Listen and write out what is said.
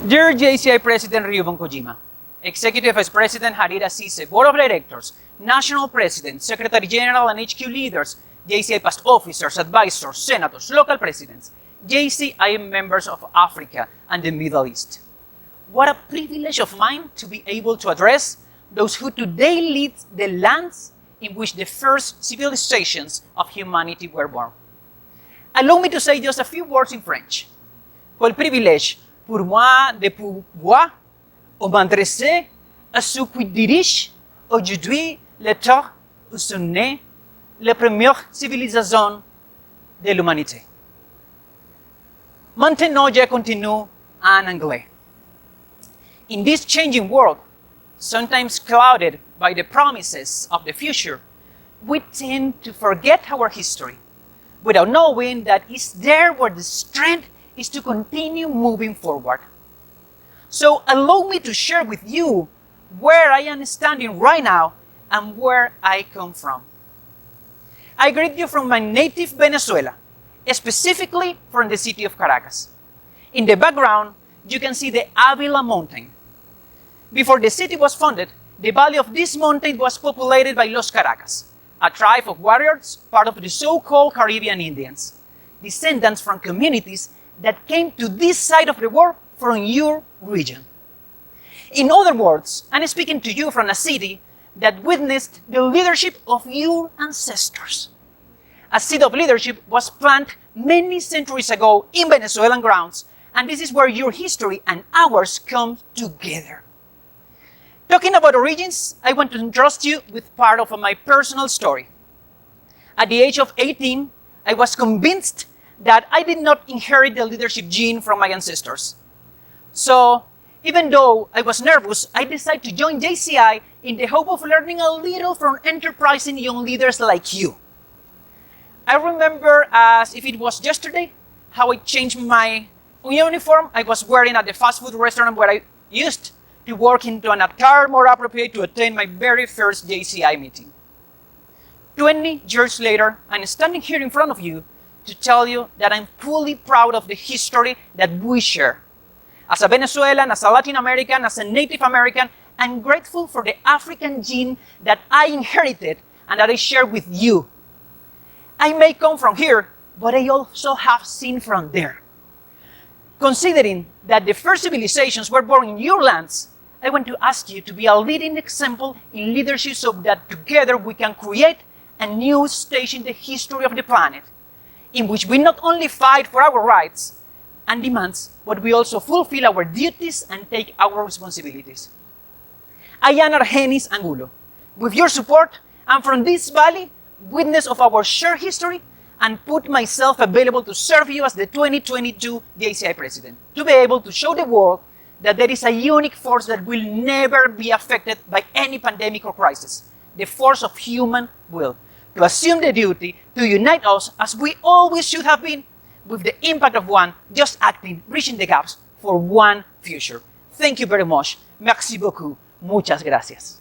Dear JCI President Ryuban Kojima, Executive Vice President Harira Sise, Board of Directors, National President, Secretary General and HQ leaders, JCI past officers, advisors, senators, local presidents, JCI members of Africa and the Middle East. What a privilege of mine to be able to address those who today lead the lands in which the first civilizations of humanity were born. Allow me to say just a few words in French. Quel privilège pour moi de pouvoir m'adresser à ceux qui dirigent aujourd'hui l'État où sont nées les premières civilisations de l'humanité. Maintenant, je continue en anglais. In this changing world, sometimes clouded by the promises of the future, we tend to forget our history without knowing that it's there where the strength is to continue moving forward. So allow me to share with you where I am standing right now and where I come from. I greet you from my native Venezuela, specifically from the city of Caracas. In the background, you can see the Avila mountain. Before the city was founded, the valley of this mountain was populated by Los Caracas, a tribe of warriors, part of the so-called Caribbean Indians, descendants from communities that came to this side of the world from your region. In other words, I'm speaking to you from a city that witnessed the leadership of your ancestors. A seed of leadership was planted many centuries ago in Venezuelan grounds, and this is where your history and ours come together. Talking about origins, I want to entrust you with part of my personal story. At the age of 18, I was convinced that I did not inherit the leadership gene from my ancestors. So, even though I was nervous, I decided to join JCI in the hope of learning a little from enterprising young leaders like you. I remember as if it was yesterday how I changed my uniform I was wearing at the fast food restaurant where I used to work into an attire more appropriate to attend my very first JCI meeting. 20 years later, I'm standing here in front of you to tell you that I'm fully proud of the history that we share. As a Venezuelan, as a Latin American, as a Native American, I'm grateful for the African gene that I inherited and that I share with you. I may come from here, but I also have seen from there. Considering that the first civilizations were born in your lands, I want to ask you to be a leading example in leadership so that together we can create a new stage in the history of the planet, in which we not only fight for our rights and demands, but we also fulfill our duties and take our responsibilities. I am Argenis Angulo. With your support, I'm from this valley, witness of our shared history, and put myself available to serve you as the 2022 JCI President, to be able to show the world that there is a unique force that will never be affected by any pandemic or crisis, the force of human will, to assume the duty to unite us as we always should have been, with the impact of one, just acting, bridging the gaps for one future. Thank you very much. Merci beaucoup. Muchas gracias.